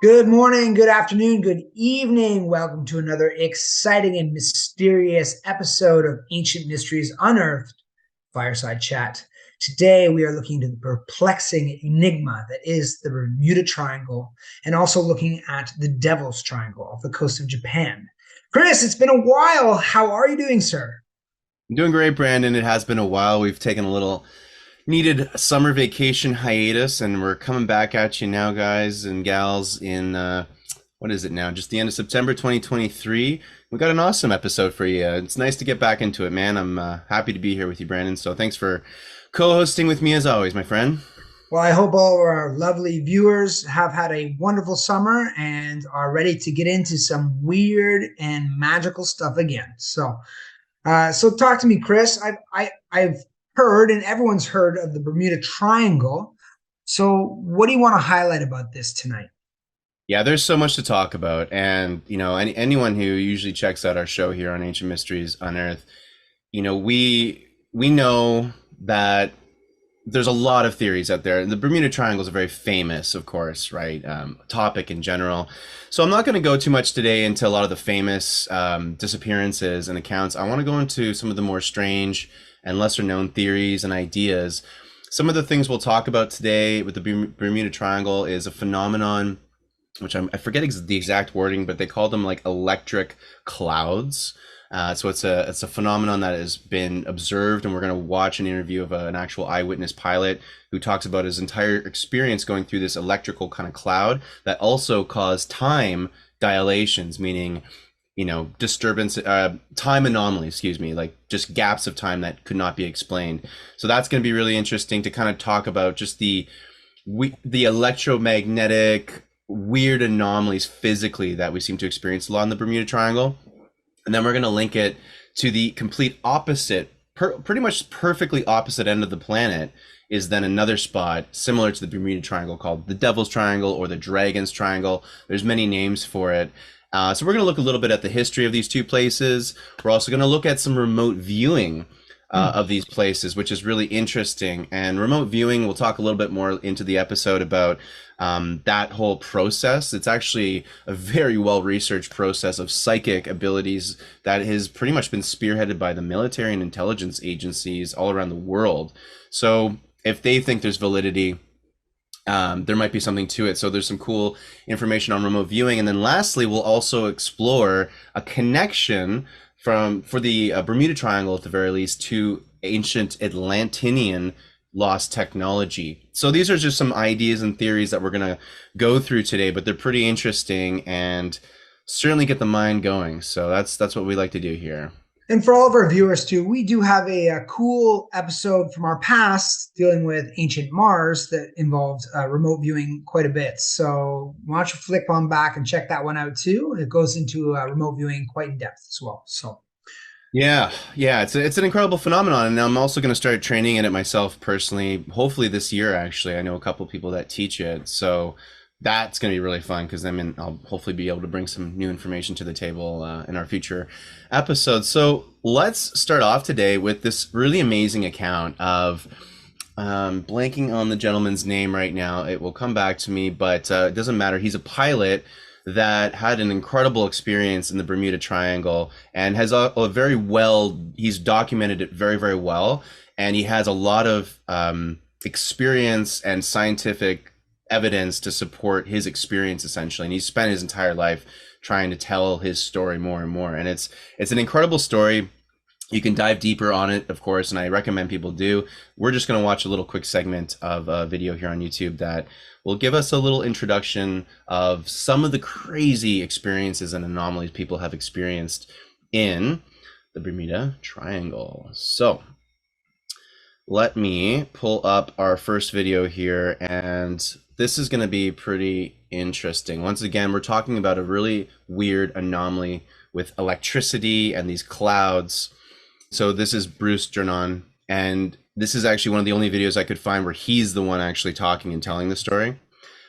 Good morning, good afternoon, good evening. Welcome to another exciting and mysterious episode of Ancient Mysteries Unearthed Fireside Chat. Today, we are looking into the perplexing enigma that is the Bermuda Triangle and also looking at the Devil's Triangle off the coast of Japan. Chris, it's been a while. How are you doing, sir? I'm doing great, Brandon. It has been a while. We've taken a little needed summer vacation hiatus, and we're coming back at you now, guys and gals, in what is it now? Just the end of September 2023. We got an awesome episode for you. It's nice to get back into it, man. I'm happy to be here with you, Brandon. So thanks for co-hosting with me as always, my friend. Well, I hope all of our lovely viewers have had a wonderful summer and are ready to get into some weird and magical stuff again. So talk to me, Chris. I've heard, and everyone's heard of the Bermuda Triangle. So, what do you want to highlight about this tonight? Yeah, there's so much to talk about, and anyone who usually checks out our show here on Ancient Mysteries Unearthed, we know that there's a lot of theories out there. The Bermuda Triangle is a very famous, of course, right, topic in general. So I'm not going to go too much today into a lot of the famous disappearances and accounts. I want to go into some of the more strange and lesser known theories and ideas. Some of the things we'll talk about today with the Bermuda Triangle is a phenomenon, which I forget the exact wording, but they call them like electric clouds. So it's a phenomenon that has been observed, and we're going to watch an interview of an actual eyewitness pilot who talks about his entire experience going through this electrical kind of cloud that also caused time dilations, meaning disturbance, time anomalies, excuse me, like just gaps of time that could not be explained. So that's going to be really interesting to kind of talk about just the electromagnetic weird anomalies physically that we seem to experience a lot in the Bermuda Triangle. And then we're going to link it to the complete opposite, pretty much perfectly opposite end of the planet is then another spot similar to the Bermuda Triangle called the Devil's Triangle or the Dragon's Triangle. There's many names for it. So we're going to look a little bit at the history of these two places. We're also going to look at some remote viewing of these places, which is really interesting. And remote viewing, we'll talk a little bit more into the episode about that whole process. It's actually a very well-researched process of psychic abilities that has pretty much been spearheaded by the military and intelligence agencies all around the world. So if they think there's validity, there might be something to it. So there's some cool information on remote viewing. And then lastly, we'll also explore a connection for the Bermuda Triangle, at the very least, to ancient Atlantinean lost technology. So these are just some ideas and theories that we're going to go through today, but they're pretty interesting and certainly get the mind going. So that's what we like to do here. And for all of our viewers too, we do have a cool episode from our past dealing with ancient Mars that involved remote viewing quite a bit. So why don't you flick on back and check that one out too? It goes into remote viewing quite in depth as well. So Yeah, it's an incredible phenomenon, and I'm also going to start training in it myself personally. Hopefully this year, actually. I know a couple people that teach it, so that's going to be really fun because I'll hopefully be able to bring some new information to the table in our future episodes. So let's start off today with this really amazing account of blanking on the gentleman's name right now. It will come back to me, but it doesn't matter. He's a pilot that had an incredible experience in the Bermuda Triangle and has he's documented it very, very well. And he has a lot of experience and scientific evidence to support his experience, essentially. And he's spent his entire life trying to tell his story more and more. And it's an incredible story. You can dive deeper on it, of course, and I recommend people do. We're just going to watch a little quick segment of a video here on YouTube that will give us a little introduction of some of the crazy experiences and anomalies people have experienced in the Bermuda Triangle. So let me pull up our first video here, and this is going to be pretty interesting. Once again, we're talking about a really weird anomaly with electricity and these clouds. So this is Bruce Gernon, and this is actually one of the only videos I could find where he's the one actually talking and telling the story.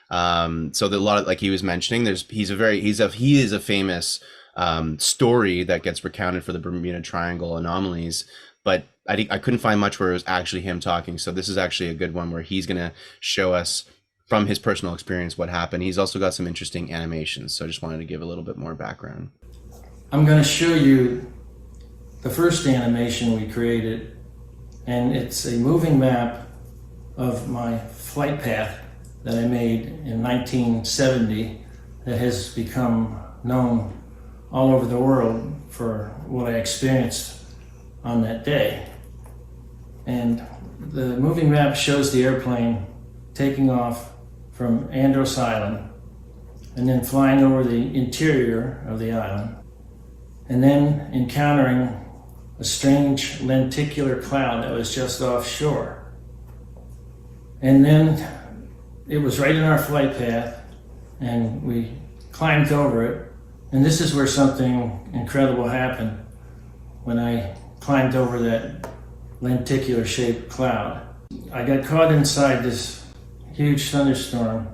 So that a lot of, like he was mentioning, he is a famous story that gets recounted for the Bermuda Triangle anomalies, but I couldn't find much where it was actually him talking. So this is actually a good one where he's going to show us from his personal experience what happened. He's also got some interesting animations, so I just wanted to give a little bit more background. I'm going to show you the first animation we created, and it's a moving map of my flight path that I made in 1970 that has become known all over the world for what I experienced on that day. And the moving map shows the airplane taking off from Andros Island and then flying over the interior of the island and then encountering a strange lenticular cloud that was just offshore. And then it was right in our flight path and we climbed over it. And this is where something incredible happened when I climbed over that lenticular shaped cloud. I got caught inside this huge thunderstorm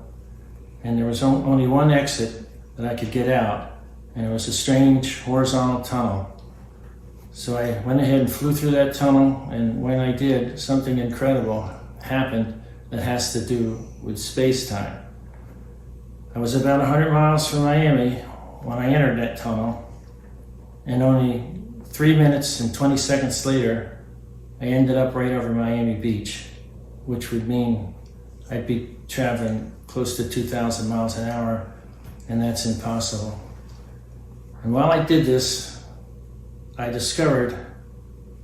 and there was only one exit that I could get out, and it was a strange horizontal tunnel. So I went ahead and flew through that tunnel, and when I did, something incredible happened that has to do with space-time. I was about 100 miles from Miami when I entered that tunnel, and only 3 minutes and 20 seconds later, I ended up right over Miami Beach, which would mean I'd be traveling close to 2,000 miles an hour, and that's impossible. And while I did this, I discovered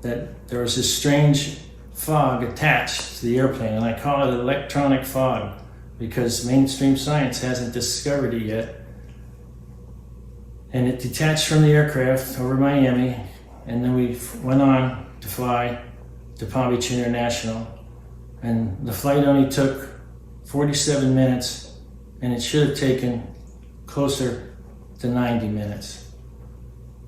that there was this strange fog attached to the airplane, and I call it electronic fog because mainstream science hasn't discovered it yet. And it detached from the aircraft over Miami, and then we went on to fly to Palm Beach International. And the flight only took 47 minutes, and it should have taken closer to 90 minutes.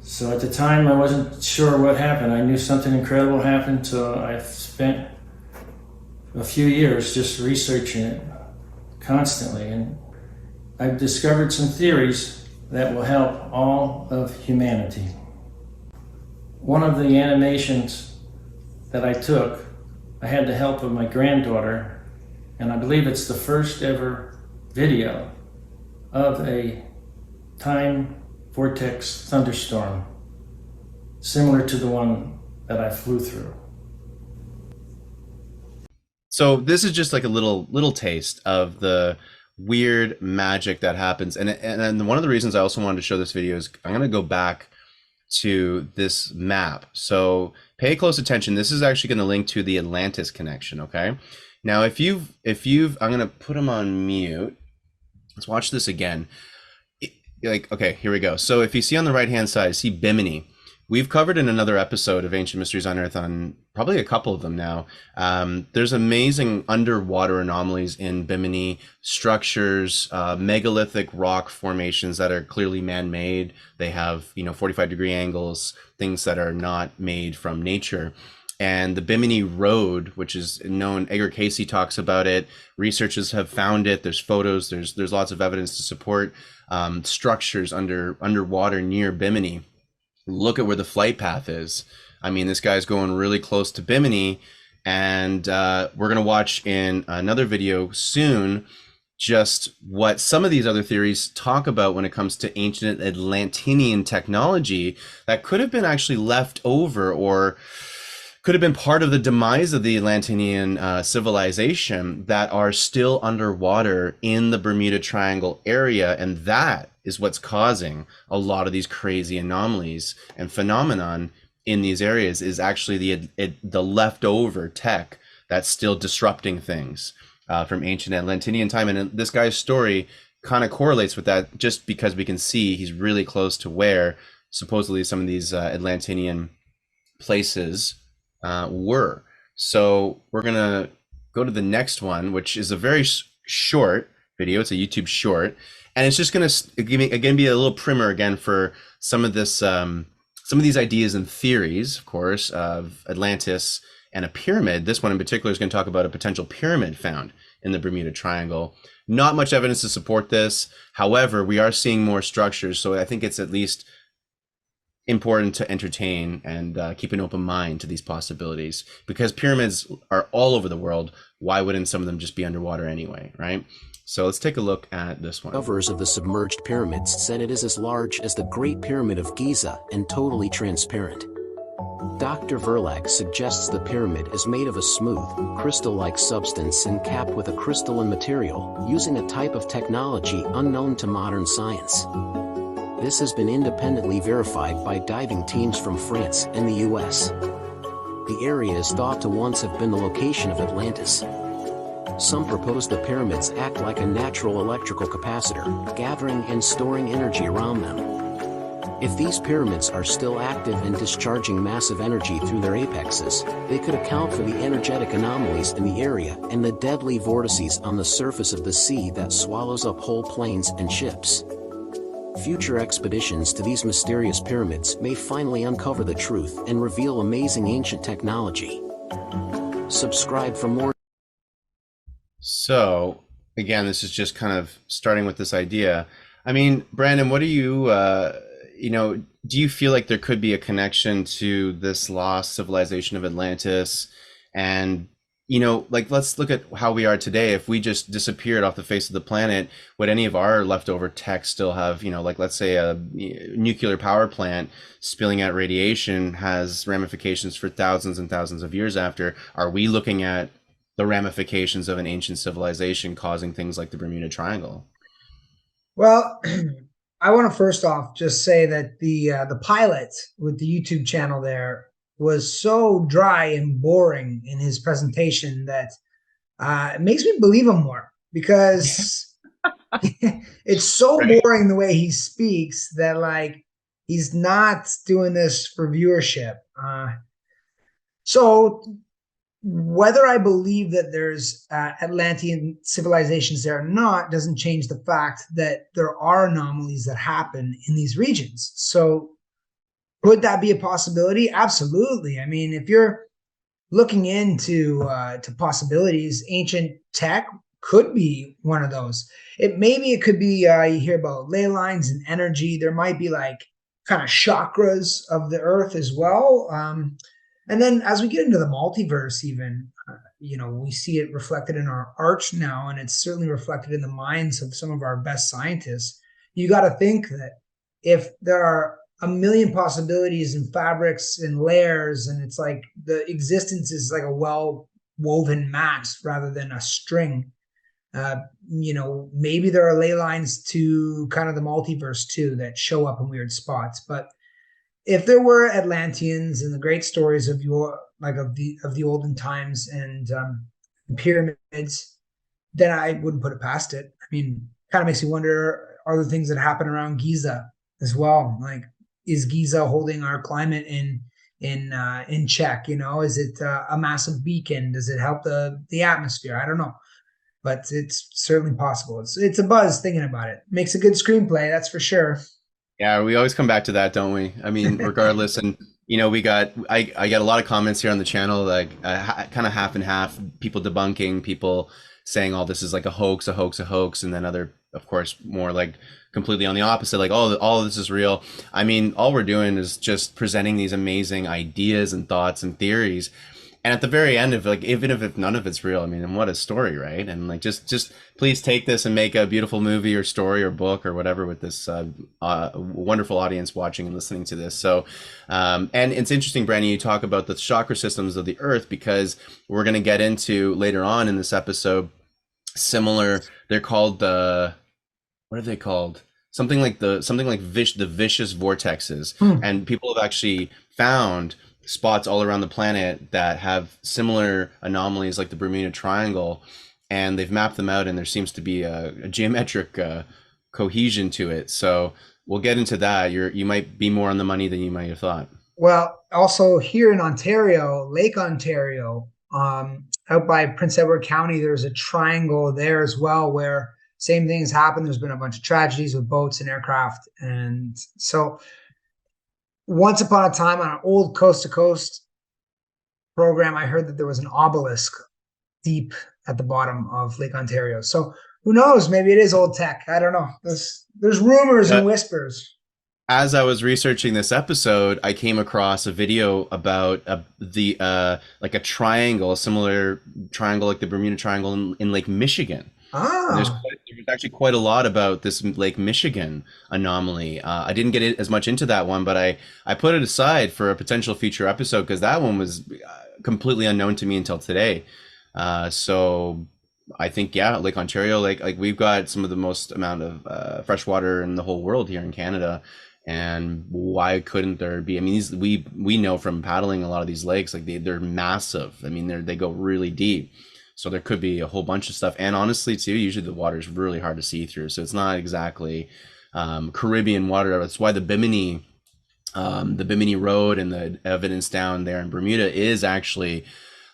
So at the time, I wasn't sure what happened. I knew something incredible happened, so I spent a few years just researching it constantly. And I've discovered some theories that will help all of humanity. One of the animations that I took, I had the help of my granddaughter, and I believe it's the first ever video of a time vortex thunderstorm, similar to the one that I flew through. So this is just like a little taste of the weird magic that happens. And one of the reasons I also wanted to show this video is I'm going to go back to this map. So pay close attention. This is actually going to link to the Atlantis connection. Okay. Now, if you've, I'm going to put them on mute. Let's watch this again. Okay, here we go. So if you see on the right-hand side, see Bimini. We've covered in another episode of Ancient Mysteries Unearthed on probably a couple of them now. There's amazing underwater anomalies in Bimini, structures, megalithic rock formations that are clearly man-made. They have, 45-degree angles, things that are not made from nature. And the Bimini Road, which is known, Edgar Casey talks about it. Researchers have found it. There's photos. There's lots of evidence to support structures underwater near Bimini. Look at where the flight path is. I mean, this guy's going really close to Bimini, and we're gonna watch in another video soon just what some of these other theories talk about when it comes to ancient Atlantinean technology that could have been actually left over or could have been part of the demise of the Atlantinean civilization that are still underwater in the Bermuda Triangle area. And that is what's causing a lot of these crazy anomalies and phenomenon in these areas, is actually the leftover tech that's still disrupting things from ancient Atlantinean time. And this guy's story kind of correlates with that, just because we can see he's really close to where supposedly some of these Atlantinean places were. So we're gonna go to the next one, which is a very short video. It's a YouTube short, and it's just gonna again be a little primer again for some of this, some of these ideas and theories, of course, of Atlantis and a pyramid. This one in particular is going to talk about a potential pyramid found in the Bermuda Triangle. Not much evidence to support this. However, we are seeing more structures, so I think it's at least important to entertain and keep an open mind to these possibilities, because pyramids are all over the world. Why wouldn't some of them just be underwater anyway, right? So let's take a look at this one. Discoverers of the submerged pyramids said it is as large as the Great Pyramid of Giza and totally transparent. Dr. Verlag suggests the pyramid is made of a smooth, crystal-like substance and capped with a crystalline material, using a type of technology unknown to modern science. This has been independently verified by diving teams from France and the US. The area is thought to once have been the location of Atlantis. Some propose the pyramids act like a natural electrical capacitor, gathering and storing energy around them. If these pyramids are still active and discharging massive energy through their apexes, they could account for the energetic anomalies in the area and the deadly vortices on the surface of the sea that swallows up whole planes and ships. Future expeditions to these mysterious pyramids may finally uncover the truth and reveal amazing ancient technology. Subscribe for more. So again, this is just kind of starting with this idea. I mean, Brandon, what do you, do you feel like there could be a connection to this lost civilization of Atlantis? And, let's look at how we are today. If we just disappeared off the face of the planet, would any of our leftover tech still have, let's say a nuclear power plant spilling out radiation has ramifications for thousands and thousands of years after? Are we looking at the ramifications of an ancient civilization causing things like the Bermuda Triangle? Well, I want to first off just say that the pilot with the YouTube channel there was so dry and boring in his presentation that it makes me believe him more, because it's so boring the way he speaks that he's not doing this for viewership. So whether I believe that there's Atlantean civilizations there or not doesn't change the fact that there are anomalies that happen in these regions. So could that be a possibility? Absolutely. I mean, if you're looking into to possibilities, ancient tech could be one of those. It could be, you hear about ley lines and energy. There might be kind of chakras of the earth as well. And then as we get into the multiverse, even, we see it reflected in our art now, and it's certainly reflected in the minds of some of our best scientists. You got to think that if there are a million possibilities and fabrics and layers, and it's like the existence is like a well-woven mat rather than a string, maybe there are ley lines to kind of the multiverse too that show up in weird spots. But if there were Atlanteans and the great stories of the olden times and pyramids, then I wouldn't put it past it. I mean, kind of makes you wonder, are the things that happen around Giza as well? Like, is Giza holding our climate in check? Is it a massive beacon? Does it help the atmosphere? I don't know, but it's certainly possible. It's a buzz thinking about it. Makes a good screenplay, that's for sure. Yeah, we always come back to that, don't we? I mean, regardless, and I got a lot of comments here on the channel, like kind of half and half, people debunking, people saying, "Oh, this is like a hoax," and then other, of course, more like completely on the opposite, like, "Oh, all of this is real." I mean, all we're doing is just presenting these amazing ideas and thoughts and theories. And at the very end of even if none of it's real, I mean, and what a story, right? And just please take this and make a beautiful movie or story or book or whatever with this wonderful audience watching and listening to this. So, and it's interesting, Brandon, you talk about the chakra systems of the earth, because we're going to get into later on in this episode, similar, they're called what are they called? Something like the vicious vortexes. And people have actually found spots all around the planet that have similar anomalies like the Bermuda Triangle, and they've mapped them out, and there seems to be a geometric cohesion to it. So we'll get into that. You might be more on the money than you might have thought. Well, also here in Ontario, Lake Ontario, out by Prince Edward County, there's a triangle there as well where same things happen. There's been a bunch of tragedies with boats and aircraft. And so once upon a time on an old Coast to Coast program, I heard that there was an obelisk deep at the bottom of Lake Ontario. So who knows? Maybe it is old tech. I don't know. There's rumors and whispers. As I was researching this episode, I came across a video about like a triangle, a similar triangle like the Bermuda Triangle in Lake Michigan. And Ah, there's actually quite a lot about this Lake Michigan anomaly. I didn't get as much into that one, but I put it aside for a potential future episode because that one was completely unknown to me until today. So I think, yeah, Lake Ontario, like we've got some of the most amount of fresh water in the whole world here in Canada. And why couldn't there be? I mean, we know from paddling a lot of these lakes, like they're massive. I mean, they go really deep. So there could be a whole bunch of stuff. And honestly, too, usually the water is really hard to see through. So it's not exactly Caribbean water. That's why the Bimini Road and the evidence down there in Bermuda is actually a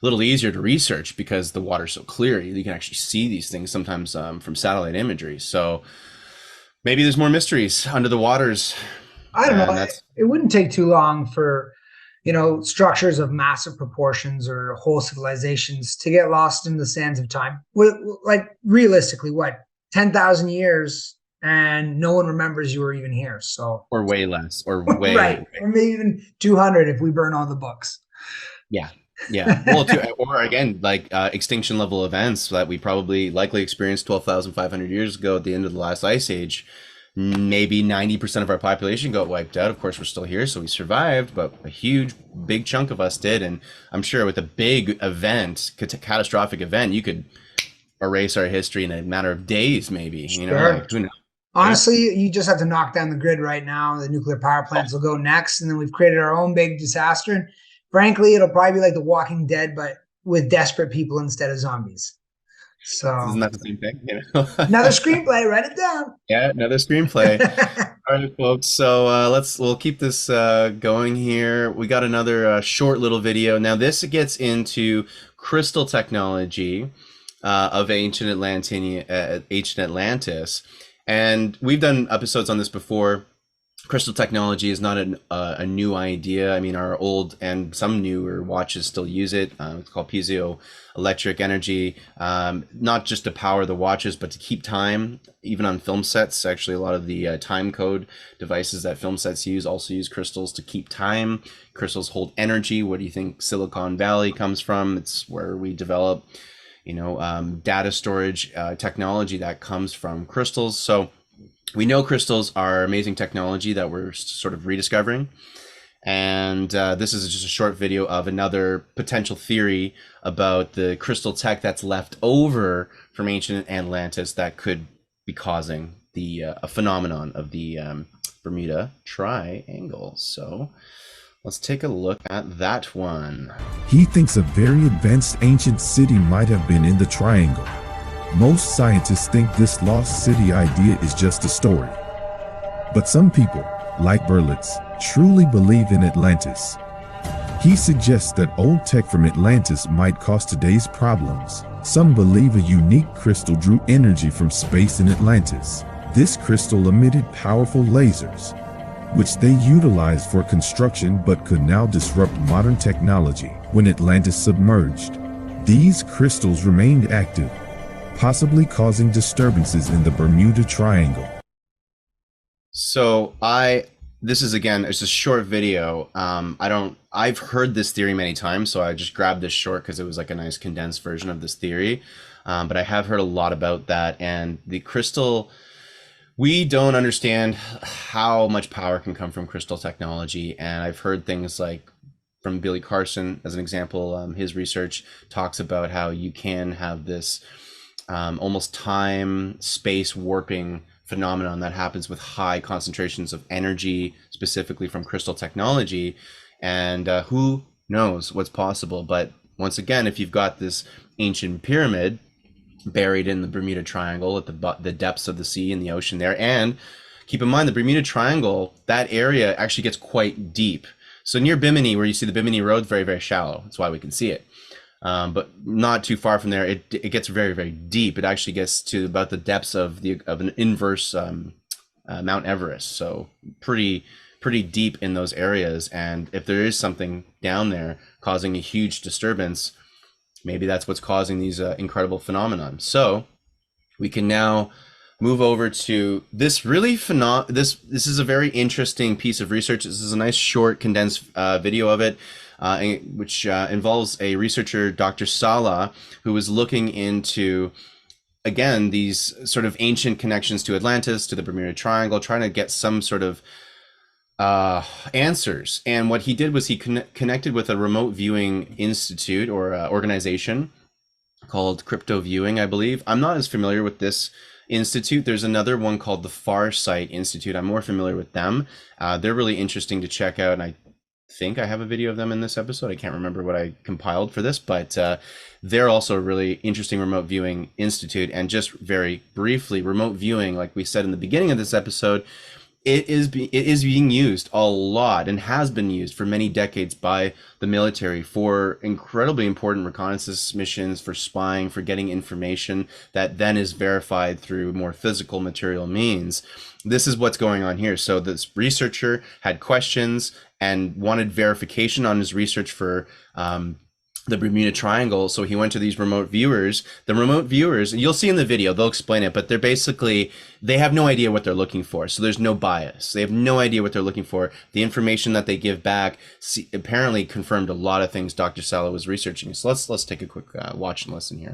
little easier to research because the water's so clear. You can actually see these things sometimes from satellite imagery. So maybe there's more mysteries under the waters. I don't know. And that's It wouldn't take too long for, structures of massive proportions or whole civilizations to get lost in the sands of time. Like realistically, what, 10,000 years and no one remembers you were even here. So, or way less or way, right. Or maybe even 200 if we burn all the books. yeah. Yeah. Well, or again, like extinction level events that we probably likely experienced 12,500 years ago at the end of the last ice age. Maybe 90% of our population got wiped out. Of course, we're still here, so we survived, but a huge, big chunk of us did. And I'm sure with a big event, catastrophic event, you could erase our history in a matter of days, maybe. Sure. Like, who knows? Honestly, you just have to knock down the grid right now. The nuclear power plants will go next, and then we've created our own big disaster. And frankly, it'll probably be like The Walking Dead, but with desperate people instead of zombies. So Isn't that the same thing? another screenplay, write it down. Yeah, another screenplay. All right, folks. So we'll keep this going here. We got another short little video. Now this gets into crystal technology of ancient Atlantis, and we've done episodes on this before. Crystal technology is not a new idea. I mean, our old and some newer watches still use it. It's called piezoelectric energy, not just to power the watches, but to keep time, even on film sets. Actually, a lot of the time code devices that film sets use also use crystals to keep time. Crystals hold energy. What do you think Silicon Valley comes from? It's where we develop, data storage technology that comes from crystals. So we know crystals are amazing technology that we're sort of rediscovering. And this is just a short video of another potential theory about the crystal tech that's left over from ancient Atlantis that could be causing a phenomenon of the Bermuda Triangle. So let's take a look at that one. He thinks a very advanced ancient city might have been in the triangle. Most scientists think this lost city idea is just a story. But some people, like Berlitz, truly believe in Atlantis. He suggests that old tech from Atlantis might cause today's problems. Some believe a unique crystal drew energy from space in Atlantis. This crystal emitted powerful lasers, which they utilized for construction but could now disrupt modern technology. When Atlantis submerged, these crystals remained active, possibly causing disturbances in the Bermuda Triangle. So this is, again, it's a short video. I've heard this theory many times, so I just grabbed this short because it was like a nice condensed version of this theory. But I have heard a lot about that, and the crystal, we don't understand how much power can come from crystal technology. And I've heard things like from Billy Carson, as an example, his research talks about how you can have this almost time space warping phenomenon that happens with high concentrations of energy, specifically from crystal technology. And who knows what's possible. But once again, if you've got this ancient pyramid buried in the Bermuda Triangle at the depths of the sea and the ocean there, and keep in mind the Bermuda Triangle, that area actually gets quite deep. So near Bimini, where you see the Bimini Road, very, very shallow. That's why we can see it. But not too far from there, it gets very, very deep. It actually gets to about the depths of an inverse Mount Everest. So pretty deep in those areas. And if there is something down there causing a huge disturbance, maybe that's what's causing these incredible phenomenon. So we can now move over to this really this is a very interesting piece of research. This is a nice short condensed video of it. Which involves a researcher, Dr. Sala, who was looking into again, these sort of ancient connections to Atlantis, to the Bermuda Triangle, trying to get some sort of answers. And what he did was he connected with a remote viewing institute or organization called Crypto Viewing, I believe. I'm not as familiar with this institute. There's another one called the Farsight Institute. I'm more familiar with them. They're really interesting to check out, and I think I have a video of them in this episode. I can't remember what I compiled for this, but they're also a really interesting remote viewing institute. And just very briefly, remote viewing, like we said in the beginning of this episode, it is being used a lot and has been used for many decades by the military for incredibly important reconnaissance missions, for spying, for getting information that then is verified through more physical material means. This is what's going on here. So this researcher had questions and wanted verification on his research for the Bermuda Triangle. So he went to these remote viewers. The remote viewers, you'll see in the video, they'll explain it, but they have no idea what they're looking for. So there's no bias. They have no idea what they're looking for. The information that they give back apparently confirmed a lot of things Dr. Sala was researching. So let's take a quick watch and listen here.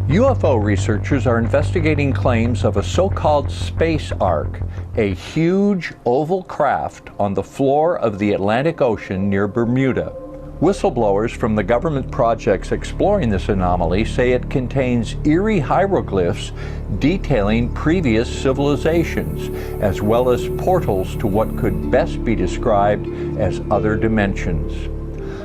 UFO researchers are investigating claims of a so-called space ark, a huge oval craft on the floor of the Atlantic Ocean near Bermuda. Whistleblowers from the government projects exploring this anomaly say it contains eerie hieroglyphs detailing previous civilizations, as well as portals to what could best be described as other dimensions.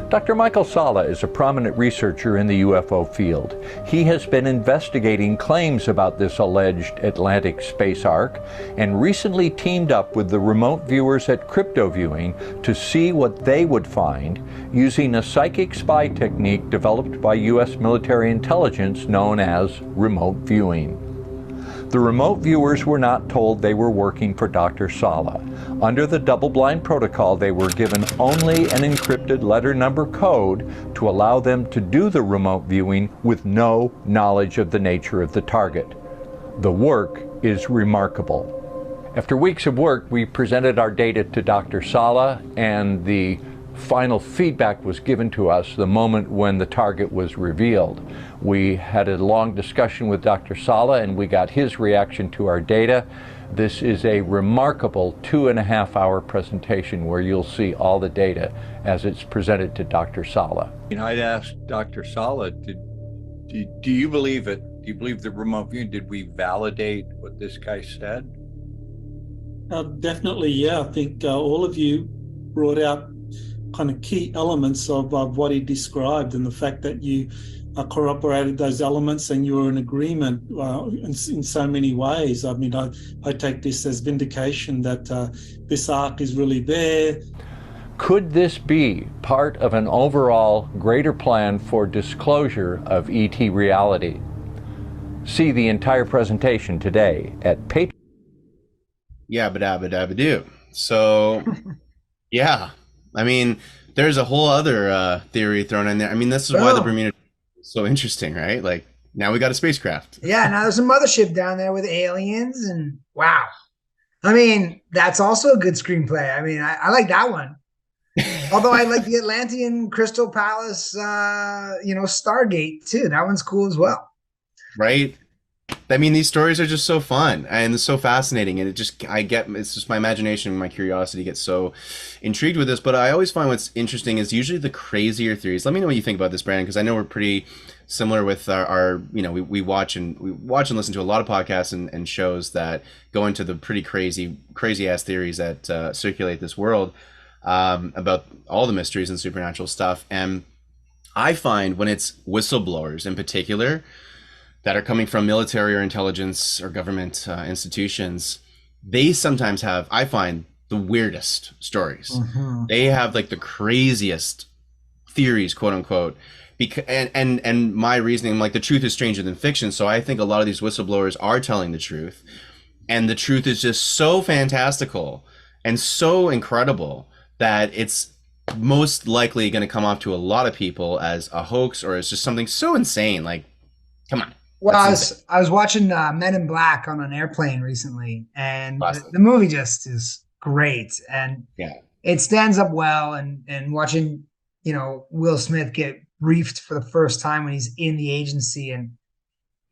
Dr. Michael Sala is a prominent researcher in the UFO field. He has been investigating claims about this alleged Atlantic space ark and recently teamed up with the remote viewers at Crypto Viewing to see what they would find using a psychic spy technique developed by U.S. military intelligence known as remote viewing. The remote viewers were not told they were working for Dr. Sala. Under the double-blind protocol, they were given only an encrypted letter number code to allow them to do the remote viewing with no knowledge of the nature of the target. The work is remarkable. After weeks of work, we presented our data to Dr. Sala, and the final feedback was given to us the moment when the target was revealed. We had a long discussion with Dr. Sala, and we got his reaction to our data. This is a remarkable 2.5-hour presentation where you'll see all the data as it's presented to Dr. Sala. I'd asked Dr. Sala, do you believe it? Do you believe the remote viewing? Did we validate what this guy said? Definitely, yeah. I think all of you brought out kind of key elements of what he described, and the fact that you corroborated those elements and you were in agreement in so many ways. I mean, I take this as vindication that this arc is really there. Could this be part of an overall greater plan for disclosure of ET reality? See the entire presentation today at Patreon. Yabba dabba dabba do. So, yeah. I mean, there's a whole other theory thrown in there. I mean, this is why the Bermuda is so interesting, right? Like, now we got a spacecraft. Yeah, now there's a mothership down there with aliens, and wow. I mean, that's also a good screenplay. I mean, I like that one. Although I like the Atlantean Crystal Palace, Stargate too. That one's cool as well. Right? I mean, these stories are just so fun and so fascinating, and it's just my imagination, my curiosity gets so intrigued with this. But I always find what's interesting is usually the crazier theories. Let me know what you think about this, Brandon, because I know we're pretty similar with our we watch and listen to a lot of podcasts and shows that go into the pretty crazy ass theories that circulate this world about all the mysteries and supernatural stuff. And I find when it's whistleblowers in particular that are coming from military or intelligence or government institutions, they sometimes have, I find, the weirdest stories. Mm-hmm. They have like the craziest theories, quote unquote. And my reasoning, like, the truth is stranger than fiction. So I think a lot of these whistleblowers are telling the truth, and the truth is just so fantastical and so incredible that it's most likely going to come off to a lot of people as a hoax or as just something so insane. Like, come on. Well, I was watching Men in Black on an airplane recently, and the movie just is great, and it stands up well. And watching, Will Smith get briefed for the first time when he's in the agency, and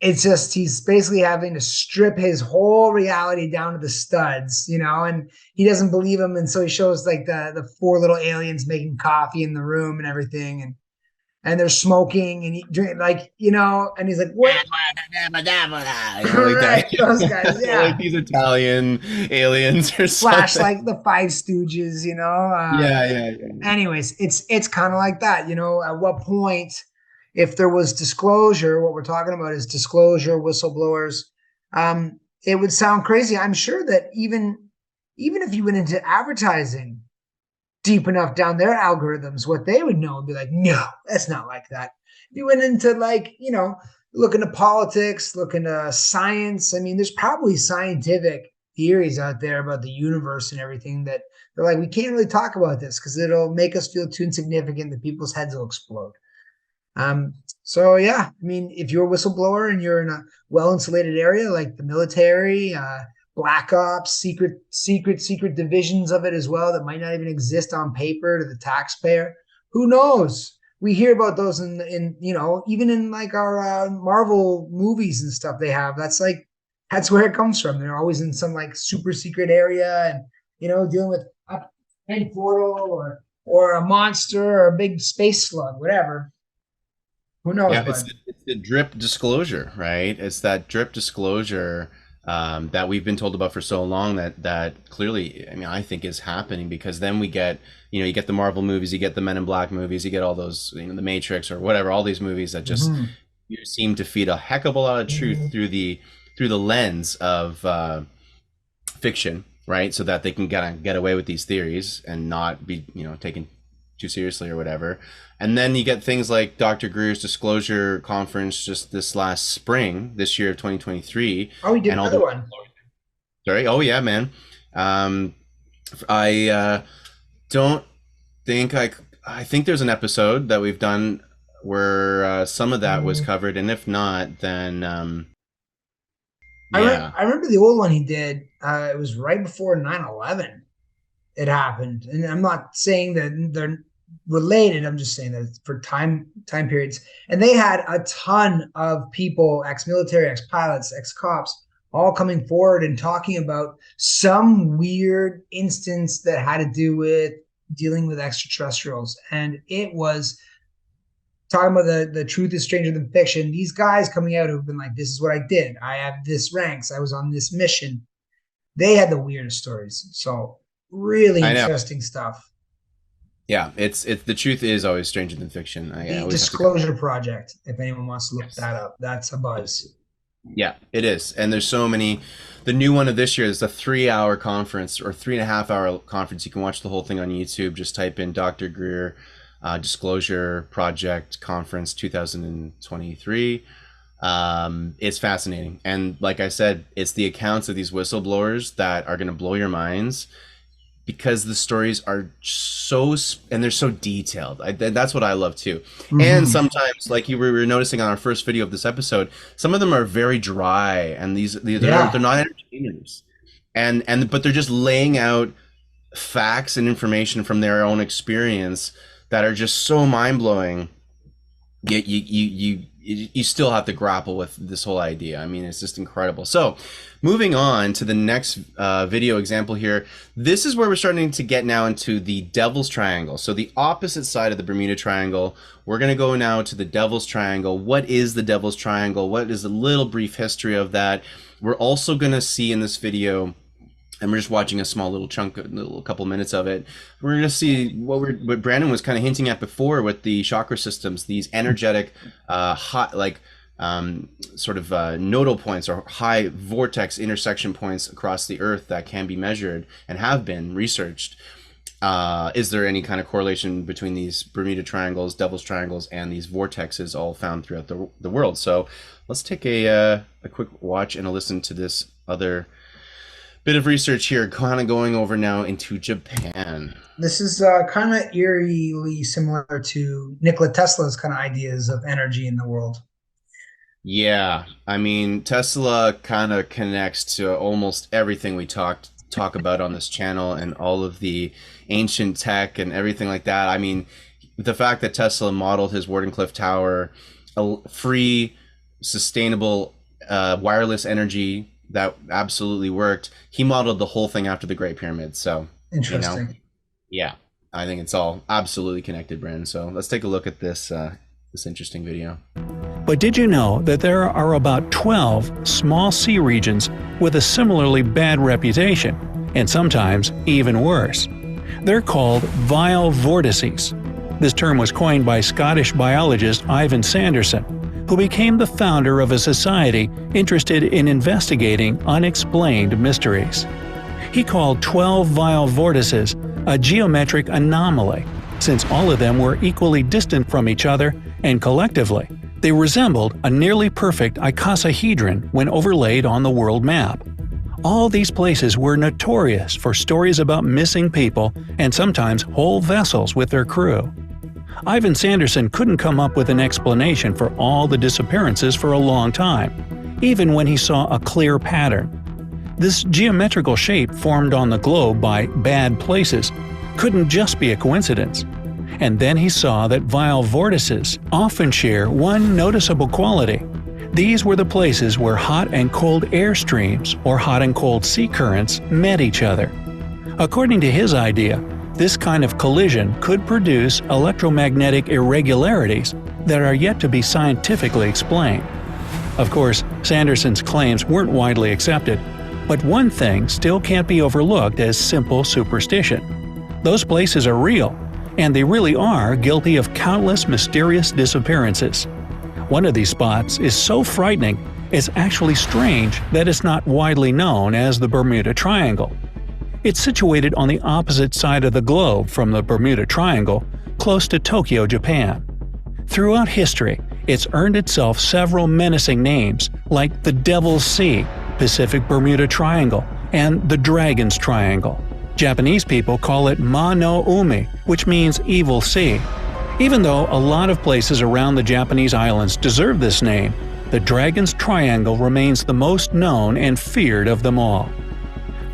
it's just he's basically having to strip his whole reality down to the studs, and he doesn't believe him, and so he shows like the four little aliens making coffee in the room and everything, and they're smoking and he drink and he's like, what? Like Right, that. those guys, yeah. Like these Italian aliens or Flash something. like the Five Stooges, Yeah. Anyways, it's kind of like that, at what point, if there was disclosure, what we're talking about is disclosure, whistleblowers, it would sound crazy. I'm sure that even if you went into advertising deep enough down their algorithms, what they would know would be like, no, that's not like that. If you went into look into politics, look into science, I mean, there's probably scientific theories out there about the universe and everything that they're like, we can't really talk about this because it'll make us feel too insignificant that people's heads will explode. So yeah, I mean, if you're a whistleblower and you're in a well-insulated area like the military, black ops, secret divisions of it as well that might not even exist on paper to the taxpayer, who knows? We hear about those in even in like our Marvel movies and stuff they have. That's where it comes from. They're always in some like super secret area and dealing with a big portal or a monster or a big space slug, whatever. Who knows? Yeah, it's the drip disclosure, right? It's that drip disclosure that we've been told about for so long that clearly, I mean, I think is happening, because then we get, you get the Marvel movies, you get the Men in Black movies, you get all those, the Matrix or whatever, all these movies that just seem to feed a heck of a lot of truth through the lens of fiction, right? So that they can get away with these theories and not be, taken too seriously or whatever. And then you get things like Dr. Greer's disclosure conference just this last spring, this year of 2023. Oh, we did another one. Sorry. Oh yeah, man. I don't think I think there's an episode that we've done where some of that was covered, and if not, then yeah. I remember the old one he did. It was right before 9/11 it happened, and I'm not saying that they're related. I'm just saying that for time periods, and they had a ton of people, ex-military, ex-pilots, ex-cops, all coming forward and talking about some weird instance that had to do with dealing with extraterrestrials, and it was talking about the truth is stranger than fiction. These guys coming out who've been like, this is what I did, I have this ranks, I was on this mission. They had the weirdest stories. So really interesting stuff. Yeah, it's the truth is always stranger than fiction. The Disclosure Project, if anyone wants to look that up, that's a buzz. Yeah, it is. And there's so many. The new one of this year is a 3-hour conference or 3.5-hour conference. You can watch the whole thing on YouTube. Just type in Dr. Greer Disclosure Project Conference 2023. It's fascinating. And like I said, it's the accounts of these whistleblowers that are going to blow your minds, because the stories are and they're so detailed. That's what I love too. And sometimes, like you were noticing on our first video of this episode, some of them are very dry, and they're not entertainers, but they're just laying out facts and information from their own experience that are just so mind-blowing. Yet you still have to grapple with this whole idea. I mean, it's just incredible. So moving on to the next video example here. This is where we're starting to get now into the Devil's Triangle. So the opposite side of the Bermuda Triangle. We're going to go now to the Devil's Triangle. What is the Devil's Triangle? What is a little brief history of that? We're also going to see in this video, and we're just watching a small little chunk, a couple minutes of it. We're going to see what Brandon was kind of hinting at before with the chakra systems, these energetic, nodal points or high vortex intersection points across the Earth that can be measured and have been researched. Is there any kind of correlation between these Bermuda Triangles, Devil's Triangles, and these vortexes all found throughout the world? So let's take a quick watch and a listen to this other bit of research here, kind of going over now into Japan. This is kind of eerily similar to Nikola Tesla's kind of ideas of energy in the world. Yeah, I mean, Tesla kind of connects to almost everything we talk about on this channel, and all of the ancient tech and everything like that. I mean, the fact that Tesla modeled his Wardenclyffe Tower free sustainable wireless energy that absolutely worked. He modeled the whole thing after the Great Pyramid. So, you know, Interesting. yeah, I think it's all absolutely connected, Brandon. So let's take a look at this this interesting video. But did you know that there are about 12 small sea regions with a similarly bad reputation, and sometimes even worse? They're called vile vortices. This term was coined by Scottish biologist Ivan Sanderson, who became the founder of a society interested in investigating unexplained mysteries. He called 12 vile vortices a geometric anomaly, since all of them were equally distant from each other, and collectively, they resembled a nearly perfect icosahedron when overlaid on the world map. All these places were notorious for stories about missing people and sometimes whole vessels with their crew. Ivan Sanderson couldn't come up with an explanation for all the disappearances for a long time, even when he saw a clear pattern. This geometrical shape formed on the globe by bad places couldn't just be a coincidence. And then he saw that vile vortices often share one noticeable quality. These were the places where hot and cold air streams or hot and cold sea currents met each other. According to his idea, this kind of collision could produce electromagnetic irregularities that are yet to be scientifically explained. Of course, Sanderson's claims weren't widely accepted, but one thing still can't be overlooked as simple superstition. Those places are real, and they really are guilty of countless mysterious disappearances. One of these spots is so frightening, it's actually strange that it's not widely known as the Bermuda Triangle. It's situated on the opposite side of the globe from the Bermuda Triangle, close to Tokyo, Japan. Throughout history, it's earned itself several menacing names like the Devil's Sea, Pacific Bermuda Triangle, and the Dragon's Triangle. Japanese people call it Ma no Umi, which means Evil Sea. Even though a lot of places around the Japanese islands deserve this name, the Dragon's Triangle remains the most known and feared of them all.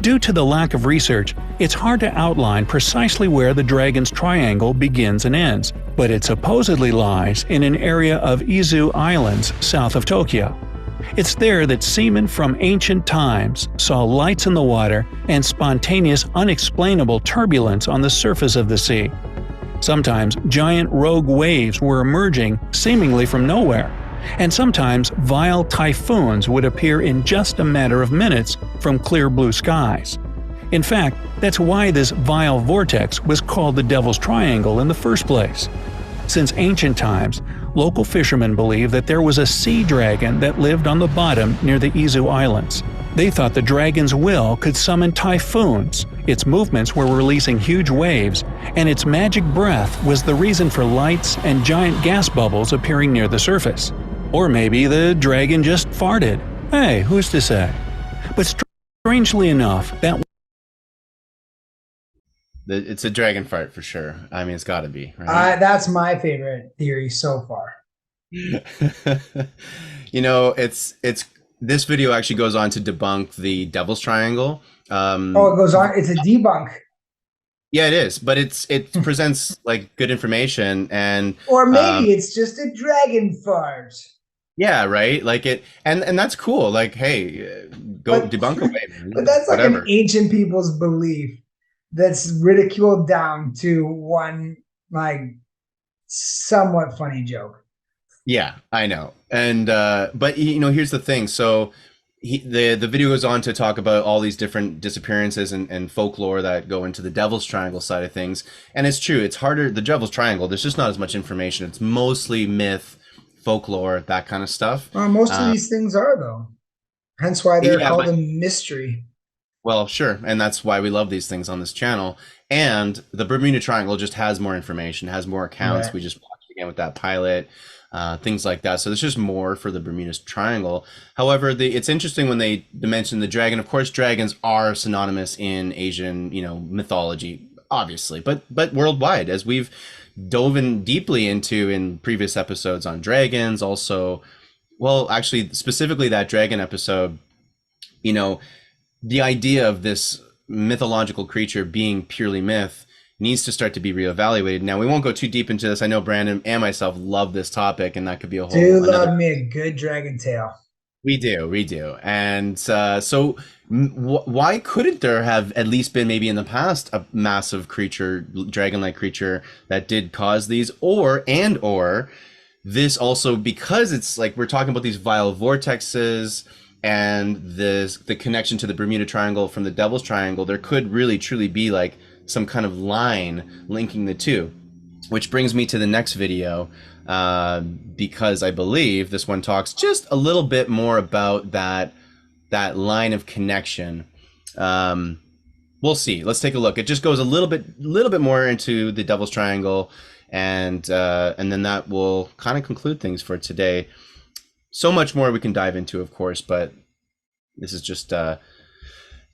Due to the lack of research, it's hard to outline precisely where the Dragon's Triangle begins and ends, but it supposedly lies in an area of Izu Islands south of Tokyo. It's there that seamen from ancient times saw lights in the water and spontaneous unexplainable turbulence on the surface of the sea. Sometimes giant rogue waves were emerging seemingly from nowhere, and sometimes vile typhoons would appear in just a matter of minutes from clear blue skies. In fact, that's why this vile vortex was called the Devil's Triangle in the first place. Since ancient times, local fishermen believed that there was a sea dragon that lived on the bottom near the Izu Islands. They thought the dragon's will could summon typhoons, its movements were releasing huge waves, and its magic breath was the reason for lights and giant gas bubbles appearing near the surface. Or maybe the dragon just farted. Hey, who's to say? But strangely enough, that It's a dragon fart for sure. I mean, it's got to be, right? That's my favorite theory so far. You know, it's this video actually goes on to debunk the Devil's Triangle. It goes on. It's a debunk. Yeah, it is, but it presents like good information, and or maybe it's just a dragon fart. Yeah, right. Like it, and that's cool. Like, hey, go debunk away, man. But that's like whatever. an ancient people's belief that's ridiculed down to one like somewhat funny joke. Yeah, I know. And but you know, here's the thing. So the video goes on to talk about all these different disappearances and folklore that go into the Devil's Triangle side of things. And it's true, it's harder. The Devil's Triangle, there's just not as much information. It's mostly myth, folklore, that kind of stuff. Most of these things are, though. Hence why they're called a mystery. Well, sure. And that's why we love these things on this channel. And the Bermuda Triangle just has more information, has more accounts. Right. We just watched again with that pilot. Things like that. So there's just more for the Bermuda Triangle. However, it's interesting when they mention the dragon. Of course, dragons are synonymous in Asian, mythology, obviously, but worldwide, as we've dove in deeply into in previous episodes on dragons. Also, well, actually, specifically that dragon episode, the idea of this mythological creature being purely myth, needs to start to be reevaluated. Now, we won't go too deep into this. I know Brandon and myself love this topic, and that could be a whole Do another. love me a good dragon tail. We do. And so why couldn't there have at least been maybe in the past a massive creature, dragon-like creature that did cause these, or this also, because it's like we're talking about these vile vortexes and the connection to the Bermuda Triangle from the Devil's Triangle, there could really truly be like some kind of line linking the two, which brings me to the next video. Because I believe this one talks just a little bit more about that line of connection. We'll see. Let's take a look. It just goes a little bit more into the Devil's Triangle, and then that will kind of conclude things for today. So much more we can dive into, of course, but this is just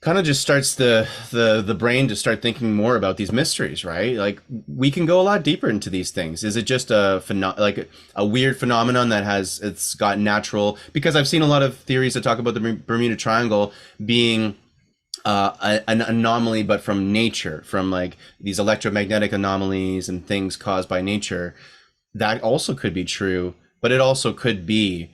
kind of just starts the brain to start thinking more about these mysteries, right? Like, we can go a lot deeper into these things. Is it just a weird phenomenon that it's got natural? Because I've seen a lot of theories that talk about the Bermuda Triangle being an anomaly, but from nature, from like these electromagnetic anomalies and things caused by nature. That also could be true, but it also could be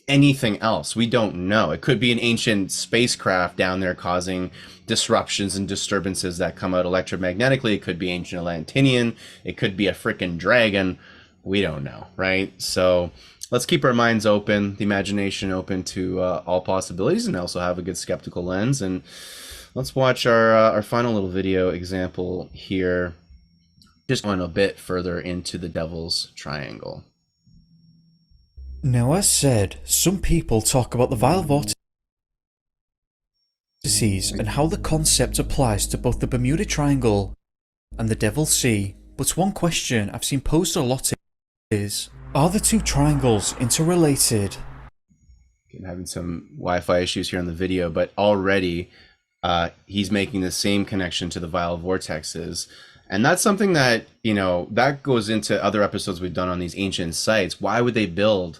anything else. We don't know. It could be an ancient spacecraft down there causing disruptions and disturbances that come out electromagnetically. It could be ancient Atlantinean. It could be a freaking dragon. We don't know, right? So let's keep our minds open, the imagination open to all possibilities, and also have a good skeptical lens. And let's watch our final little video example here, just going a bit further into the Devil's Triangle. Now, as said, some people talk about the vile vortices and how the concept applies to both the Bermuda Triangle and the Devil's Sea, but one question I've seen posed a lot is, are the two triangles interrelated? I'm having some Wi-Fi issues here on the video, but already he's making the same connection to the vile vortexes. And that's something that, that goes into other episodes we've done on these ancient sites. Why would they build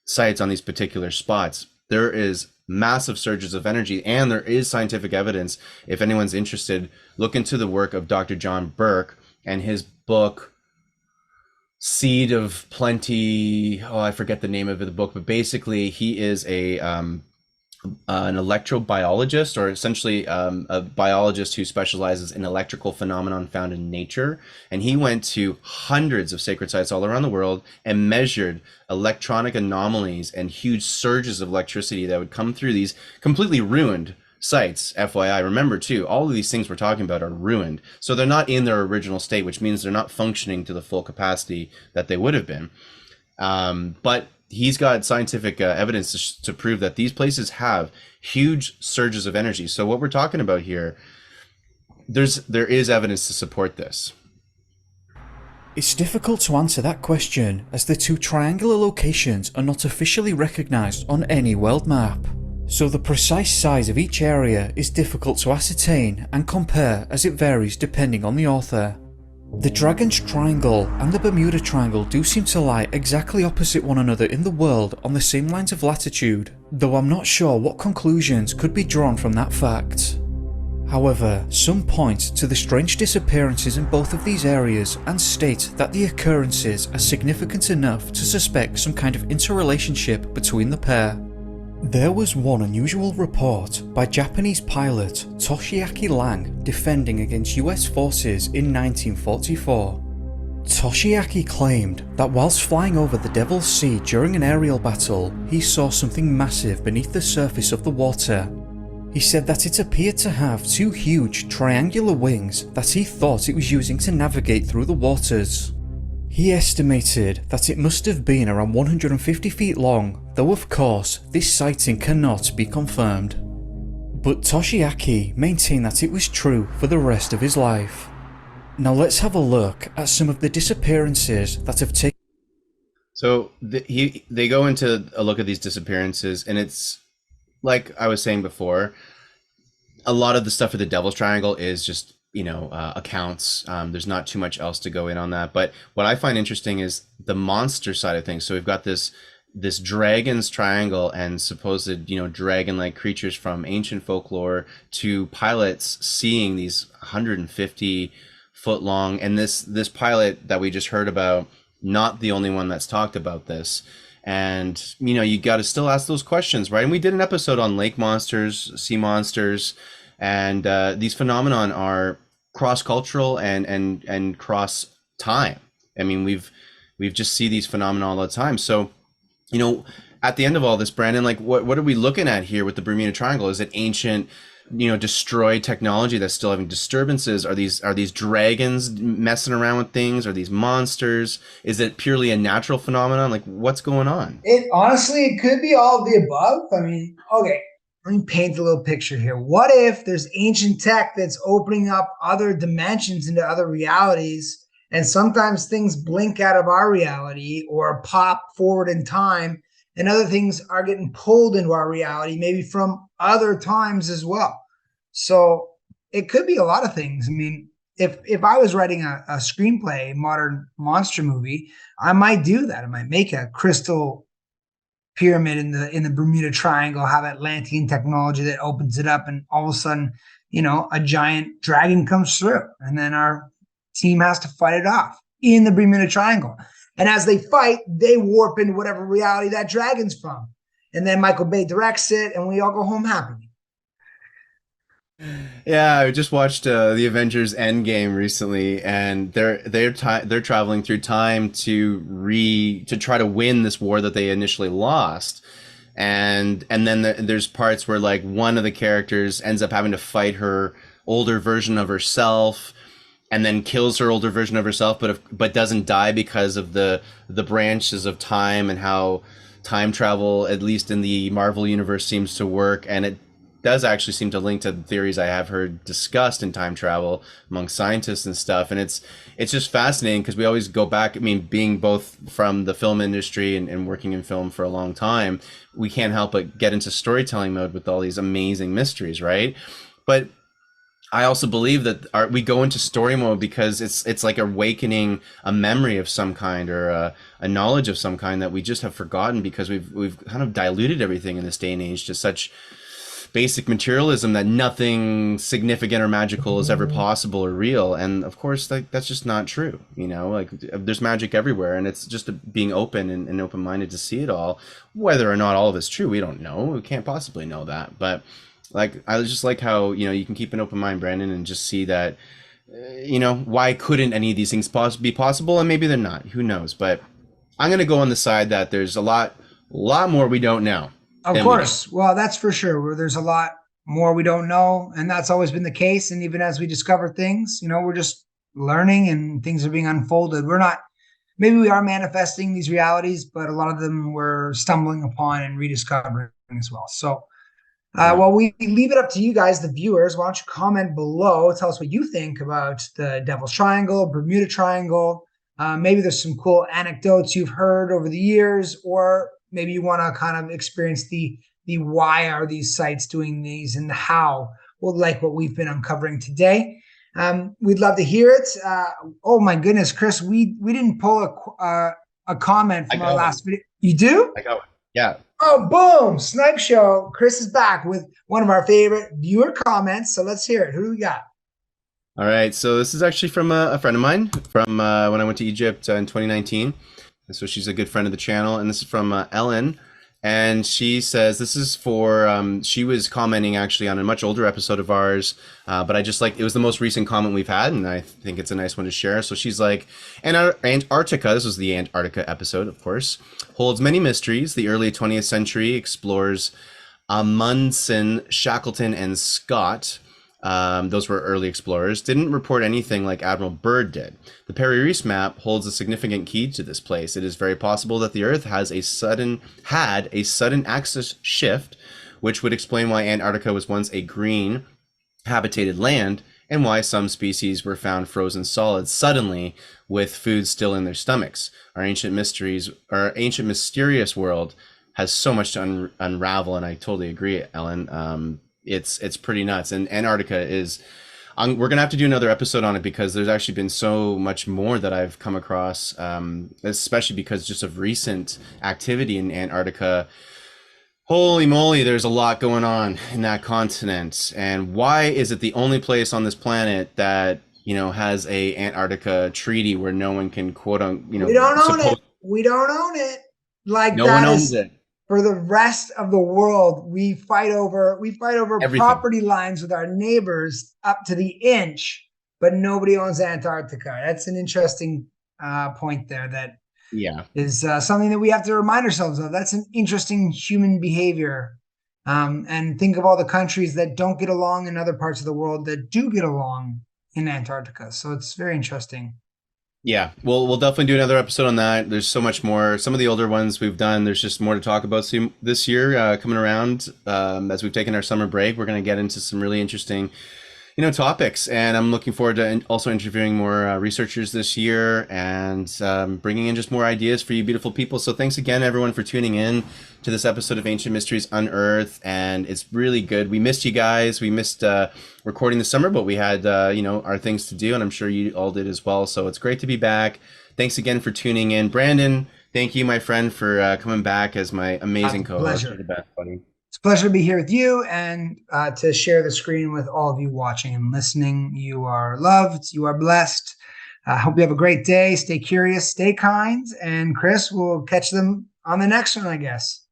sites on these particular spots? There is massive surges of energy, and there is scientific evidence. If anyone's interested, look into the work of Dr. John Burke and his book, Seed of Plenty. Oh, I forget the name of the book, but basically he is an electrobiologist, or essentially a biologist who specializes in electrical phenomenon found in nature. And he went to hundreds of sacred sites all around the world and measured electronic anomalies and huge surges of electricity that would come through these completely ruined sites. FYI, remember too, all of these things we're talking about are ruined. So they're not in their original state, which means they're not functioning to the full capacity that they would have been. But he's got scientific evidence to prove that these places have huge surges of energy. So what we're talking about here, there is evidence to support this. It's difficult to answer that question, as the two triangular locations are not officially recognised on any world map. So the precise size of each area is difficult to ascertain and compare, as it varies depending on the author. The Dragon's Triangle and the Bermuda Triangle do seem to lie exactly opposite one another in the world on the same lines of latitude, though I'm not sure what conclusions could be drawn from that fact. However, some point to the strange disappearances in both of these areas and state that the occurrences are significant enough to suspect some kind of interrelationship between the pair. There was one unusual report by Japanese pilot Toshiaki Lang defending against US forces in 1944. Toshiaki claimed that whilst flying over the Devil's Sea during an aerial battle, he saw something massive beneath the surface of the water. He said that it appeared to have two huge triangular wings that he thought it was using to navigate through the waters. He estimated that it must have been around 150 feet long, though of course this sighting cannot be confirmed. But Toshiaki maintained that it was true for the rest of his life. Now let's have a look at some of the disappearances that have taken. So they go into a look at these disappearances, and it's like I was saying before, a lot of the stuff with the Devil's Triangle is just, accounts. There's not too much else to go in on that. But what I find interesting is the monster side of things. So we've got this dragon's triangle and supposed, dragon-like creatures from ancient folklore, to pilots seeing these 150 foot long. And this pilot that we just heard about, not the only one that's talked about this. And, you know, you got to still ask those questions, right? And we did an episode on lake monsters, sea monsters, and these phenomenon are cross-cultural and cross-time. I mean, we've just see these phenomena all the time. So, you know, at the end of all this, Brandon, like what are we looking at here with the Bermuda Triangle? Is it ancient, you know, destroyed technology that's still having disturbances? Are these dragons messing around with things? Are these monsters? Is it purely a natural phenomenon? Like, what's going on? It honestly, it could be all of the above. I mean, okay, let me paint a little picture here. What if there's ancient tech that's opening up other dimensions into other realities, and sometimes things blink out of our reality or pop forward in time, and other things are getting pulled into our reality, maybe from other times as well. So it could be a lot of things. I mean, if I was writing a screenplay, a modern monster movie, I might do that. I might make a crystal pyramid in the Bermuda Triangle, have Atlantian technology that opens it up, and all of a sudden, you know, a giant dragon comes through, and then our team has to fight it off in the Bermuda Triangle. And as they fight, they warp into whatever reality that dragon's from. And then Michael Bay directs it, and we all go home happy. Yeah, I just watched the Avengers Endgame recently, and they're traveling through time to try to win this war that they initially lost. And then there's parts where like one of the characters ends up having to fight her older version of herself, and then kills her older version of herself, but doesn't die because of the branches of time and how time travel, at least in the Marvel universe, seems to work. And it does actually seem to link to theories I have heard discussed in time travel among scientists and stuff. And it's just fascinating because we always go back. I mean, being both from the film industry and working in film for a long time, we can't help but get into storytelling mode with all these amazing mysteries, right? But I also believe that we go into story mode because it's like awakening a memory of some kind, or a knowledge of some kind that we just have forgotten because we've kind of diluted everything in this day and age to such basic materialism that nothing significant or magical is ever possible or real. And of course, that's just not true. You know, like there's magic everywhere, and it's just being open and open-minded to see it all. Whether or not all of it's true, we don't know. We can't possibly know that, but. Like, I just like how, you know, you can keep an open mind, Brandon, and just see that, you know, why couldn't any of these things be possible? And maybe they're not. Who knows? But I'm going to go on the side that there's a lot more we don't know. Of course. Well, that's for sure. There's a lot more we don't know, and that's always been the case. And even as we discover things, you know, we're just learning and things are being unfolded. Maybe we are manifesting these realities, but a lot of them we're stumbling upon and rediscovering as well. So, well, we leave it up to you guys, the viewers. Why don't you comment below? Tell us what you think about the Devil's Triangle, Bermuda Triangle. Maybe there's some cool anecdotes you've heard over the years, or maybe you want to kind of experience the why are these sites doing these and the how, well, like what we've been uncovering today. We'd love to hear it. Oh my goodness, Chris, we didn't pull a comment from our last video. You do? I got one. Yeah. Oh, boom! Snipe Show. Chris is back with one of our favorite viewer comments. So let's hear it. Who do we got? All right. So this is actually from a friend of mine from when I went to Egypt in 2019. And so she's a good friend of the channel. And this is from Ellen. And she says this is for, she was commenting actually on a much older episode of ours, but I just like, it was the most recent comment we've had, and I think it's a nice one to share. So she's like, Antarctica, this was the Antarctica episode, of course, holds many mysteries. The early 20th century explorers Amundsen, Shackleton, and Scott, those were early explorers, didn't report anything like Admiral Byrd did. The Peri Reis map holds a significant key to this place. It is very possible that the Earth had a sudden axis shift, which would explain why Antarctica was once a green, habitated land, and why some species were found frozen solid suddenly with food still in their stomachs. Our ancient mysterious world has so much to unravel, and I totally agree, Ellen. It's pretty nuts. And Antarctica is, we're gonna have to do another episode on it because there's actually been so much more that I've come across, especially because just of recent activity in Antarctica. Holy moly, there's a lot going on in that continent. And why is it the only place on this planet that, has a Antarctica treaty where no one can quote on, We don't own it. We don't own it. Like no one owns it. For the rest of the world, we fight over Everything. property lines with our neighbors up to the inch, but nobody owns Antarctica. That's an interesting point there. That is something that we have to remind ourselves of. That's an interesting human behavior. And think of all the countries that don't get along in other parts of the world that do get along in Antarctica. So it's very interesting. Yeah, we'll definitely do another episode on that. There's so much more. Some of the older ones we've done, there's just more to talk about this year coming around. As we've taken our summer break, we're going to get into some really interesting, topics. And I'm looking forward to also interviewing more researchers this year and bringing in just more ideas for you beautiful people. So thanks again, everyone, for tuning in to this episode of Ancient Mysteries Unearthed. And it's really good. We missed you guys. We missed recording the summer, but we had, our things to do. And I'm sure you all did as well. So it's great to be back. Thanks again for tuning in. Brandon, thank you, my friend, for coming back as my amazing co-host. Pleasure. You're the best, buddy. It's a pleasure to be here with you and to share the screen with all of you watching and listening. You are loved. You are blessed. I hope you have a great day. Stay curious, stay kind. And Chris, we'll catch them on the next one, I guess.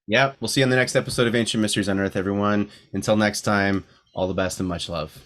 Yeah, we'll see you on the next episode of Ancient Mysteries Unearthed, everyone. Until next time, all the best and much love.